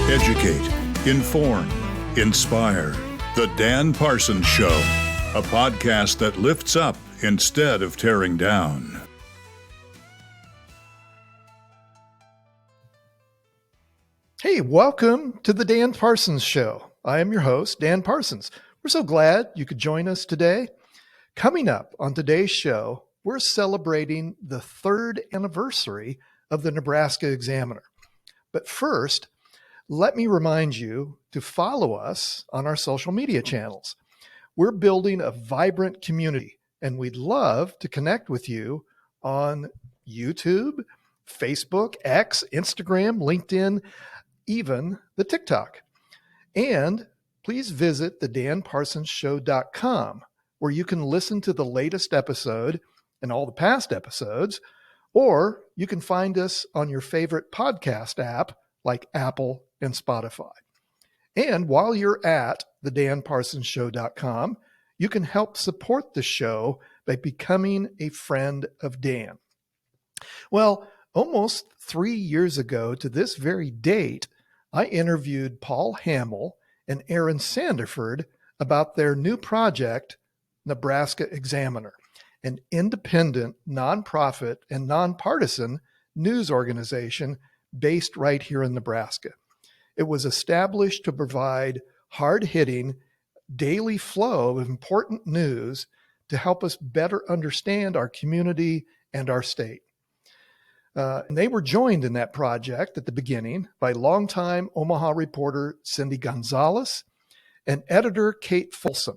Educate, inform, inspire. The Dan Parsons Show, a podcast that lifts up instead of tearing down. Hey, welcome to the Dan Parsons Show. I am your host, Dan Parsons. We're so glad you could join us today. Coming up on today's show, we're celebrating the 3rd anniversary of the Nebraska Examiner. But first, let me remind you to follow us on our social media channels. We're building a vibrant community, and we'd love to connect with you on YouTube, Facebook, X, Instagram, LinkedIn, even the TikTok. And please visit the danparsonsshow.com, where you can listen to the latest episode and all the past episodes, or you can find us on your favorite podcast app like Apple and Spotify. And while you're at the danparsonsshow.com, you can help support the show by becoming a friend of Dan. Well, almost 3 years ago to this very date, I interviewed Paul Hammel and Aaron Sanderford about their new project, Nebraska Examiner, an independent, nonprofit, and nonpartisan news organization based right here in Nebraska. It was established to provide hard-hitting, daily flow of important news to help us better understand our community and our state. And they were joined in that project at the beginning by longtime Omaha reporter Cindy Gonzalez and editor Kate Folsom.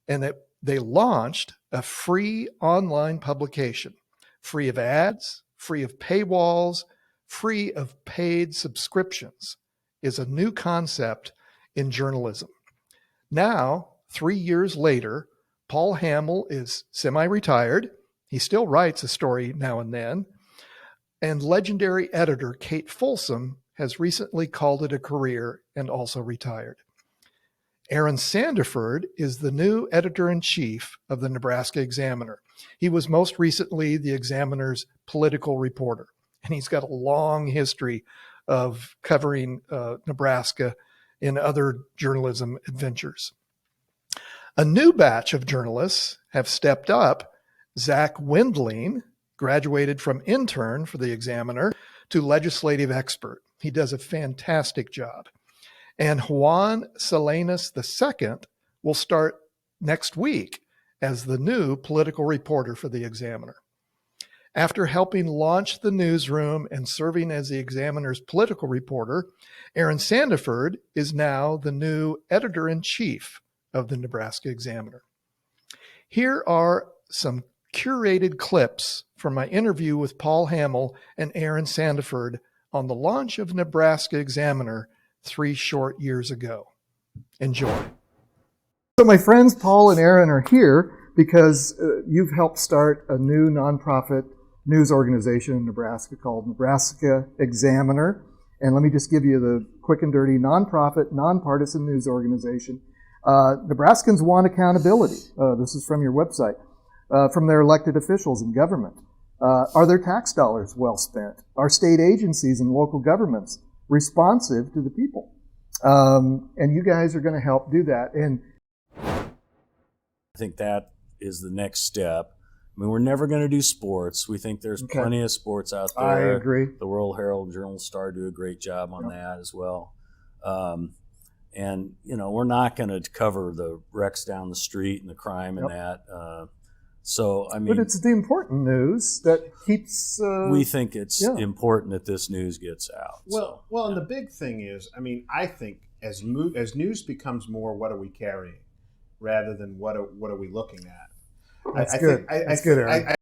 And they launched a free online publication, free of ads, free of paywalls, free of paid subscriptions, is a new concept in journalism. Now, 3 years later, Paul Hammel is semi-retired. He still writes a story now and then. And legendary editor Kate Folsom has recently called it a career and also retired. Aaron Sanderford is the new editor-in-chief of the Nebraska Examiner. He was most recently the Examiner's political reporter, and he's got a long history of covering Nebraska in other journalism adventures. A new batch of journalists have stepped up. Zach Wendling graduated from intern for the Examiner to legislative expert. He does a fantastic job. And Juan Salinas II will start next week as the new political reporter for the Examiner. After helping launch the newsroom and serving as the Examiner's political reporter, Aaron Sanderford is now the new editor-in-chief of the Nebraska Examiner. Here are some curated clips from my interview with Paul Hammel and Aaron Sanderford on the launch of Nebraska Examiner 3 short years ago. Enjoy. So my friends Paul and Aaron are here because you've helped start a new nonprofit news organization in Nebraska called Nebraska Examiner. And let me just give you the quick and dirty: nonprofit, nonpartisan news organization. Nebraskans want accountability. This is from your website. From their elected officials in government. Are their tax dollars well spent? Are state agencies and local governments responsive to the people? And you guys are going to help do that. And I think that is the next step. I mean, we're never going to do sports. We think there's plenty of sports out there. I agree. The World Herald, Journal Star do a great job on that as well. And, you know, we're not going to cover the wrecks down the street and the crime and that. So, I mean, but it's the important news that keeps. We think it's important that this news gets out. Well, and the big thing is, I mean, I think as news becomes more, what are we carrying, rather than what are we looking at? That's good. That's good, Aaron.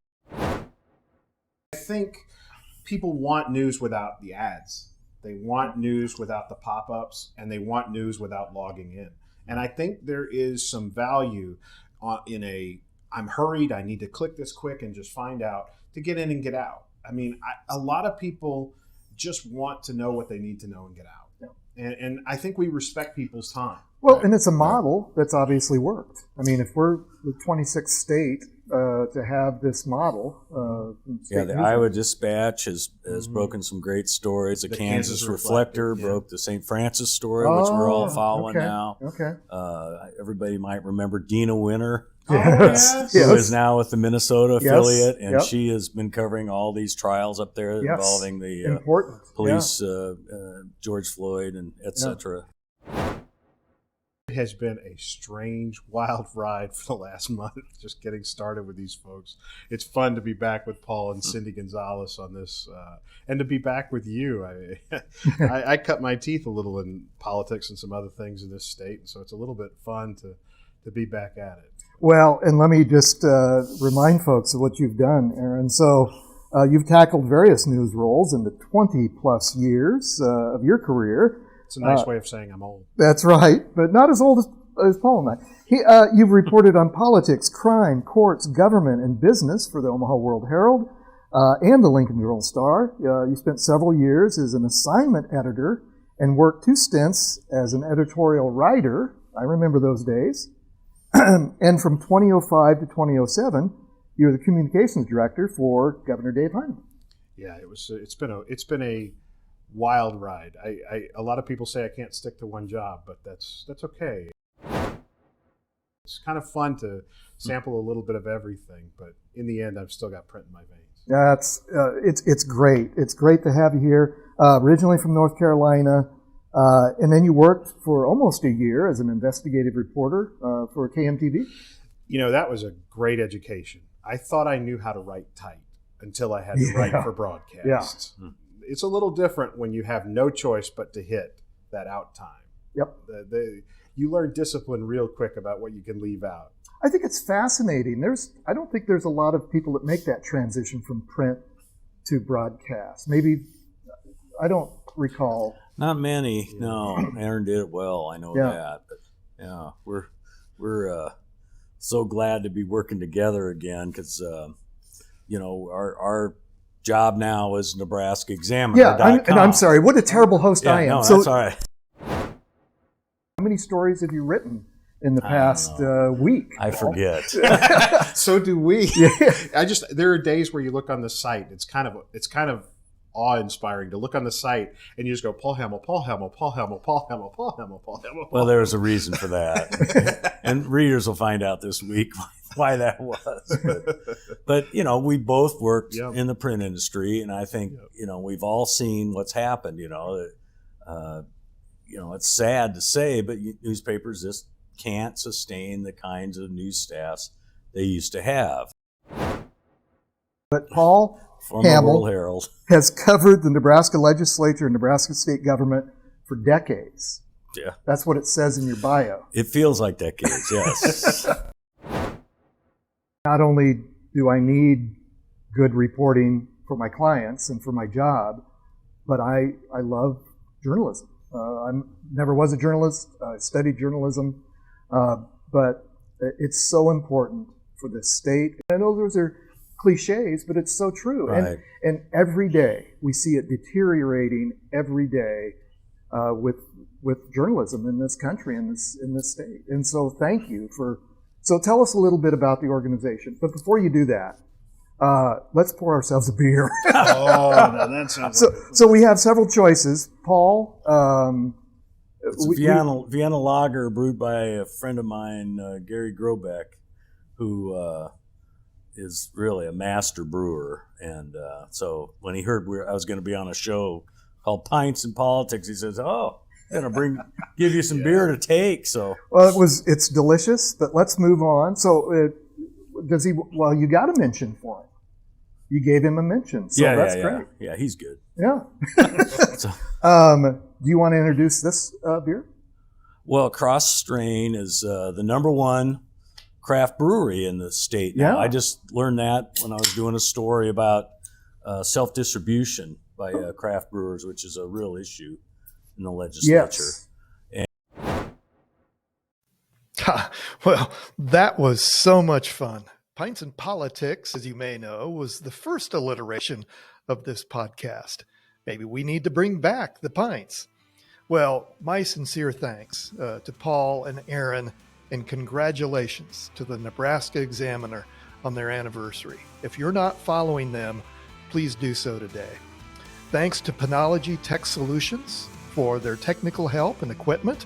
I think people want news without the ads. They want news without the pop-ups, and they want news without logging in. And I think there is some value in I'm hurried, I need to click this quick and just find out, to get in and get out. I mean, a lot of people just want to know what they need to know and get out. And I think we respect people's time. Well, and it's a model that's obviously worked. I mean, if we're the 26th state to have this model. Yeah, the Iowa Dispatch has broken some great stories. The Kansas Reflector broke the St. Francis story, which we're all following now. Okay. Everybody might remember Dina Winter, Yes. who is now with the Minnesota affiliate, and Yep. she has been covering all these trials up there involving the Important. police, George Floyd, and et cetera. It has been a strange, wild ride for the last month, just getting started with these folks. It's fun to be back with Paul and Cindy Gonzalez on this, and to be back with you. I cut my teeth a little in politics and some other things in this state, and so it's a little bit fun to be back at it. Well, and let me just remind folks of what you've done, Aaron. So you've tackled various news roles in the 20-plus years of your career. It's a nice way of saying I'm old. That's right, but not as old as Paul and I. You've reported on politics, crime, courts, government, and business for the Omaha World Herald and the Lincoln Journal-Star. You spent several years as an assignment editor and worked 2 stints as an editorial writer. I remember those days. And from 2005 to 2007, you were the communications director for Governor Dave Heineman. Yeah, it's been a wild ride. A lot of people say I can't stick to one job, but that's okay. It's kind of fun to sample a little bit of everything, but in the end, I've still got print in my veins. It's great. It's great to have you here. Originally from North Carolina, and then you worked for almost a year as an investigative reporter for KMTV. You know, that was a great education. I thought I knew how to write tight until I had to write for broadcasts. Yeah. It's a little different when you have no choice but to hit that out time. Yep. You learn discipline real quick about what you can leave out. I think it's fascinating. I don't think there's a lot of people that make that transition from print to broadcast. Maybe, I don't recall. Not many. No, Aaron did it well. I know that. But yeah, we're so glad to be working together again because our job now is Nebraska Examiner. Yeah, I'm sorry. What a terrible host I am. No, that's all right. How many stories have you written in the past week? I forget. So do we. There are days where you look on the site. It's kind of awe-inspiring to look on the site and you just go, Paul Hammel, Paul Hammel, Paul Hammel, Paul Hammel, Paul Hammel, Paul Hammel. Well, there's a reason for that. And readers will find out this week why that was. But we both worked in the print industry, and I think, we've all seen what's happened, it's sad to say, but newspapers just can't sustain the kinds of news staffs they used to have. But Paul Hammel has covered the Nebraska legislature and Nebraska state government for decades. Yeah. That's what it says in your bio. It feels like decades, yes. Not only do I need good reporting for my clients and for my job, but I love journalism. I never was a journalist. I studied journalism, but it's so important for the state. I know those are cliches, but it's so true. Right. And every day we see it deteriorating every day with journalism in this country, in this state. And so thank you for. So tell us a little bit about the organization. But before you do that, let's pour ourselves a beer. No, that sounds so we have several choices. Paul, it's Vienna Lager brewed by a friend of mine, Gary Grobeck, who is really a master brewer. And so when he heard I was going to be on a show called Pints and Politics, he says, "Oh, I'm going to give you some beer to take." So it's delicious, but let's move on. So does he? Well, you got a mention for him. You gave him a mention, so that's great. Yeah, he's good. Yeah. Do you want to introduce this beer? Well, Cross Strain is the number one craft brewery in the state now. I just learned that when I was doing a story about self-distribution by craft brewers, which is a real issue in the legislature. Yes. Well, that was so much fun. Pints and Politics, as you may know, was the first alliteration of this podcast. Maybe we need to bring back the pints. Well, my sincere thanks to Paul and Aaron, and congratulations to the Nebraska Examiner on their anniversary. If you're not following them, please do so today. Thanks to Panology Tech Solutions for their technical help and equipment.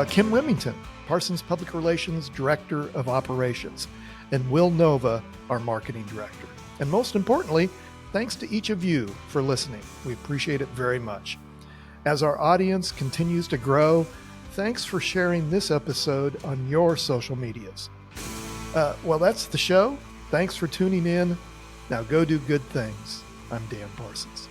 Kim Remington, Parsons Public Relations Director of Operations, and Will Nova, our Marketing Director. And most importantly, thanks to each of you for listening. We appreciate it very much. As our audience continues to grow, thanks for sharing this episode on your social medias. Well, that's the show. Thanks for tuning in. Now go do good things. I'm Dan Parsons.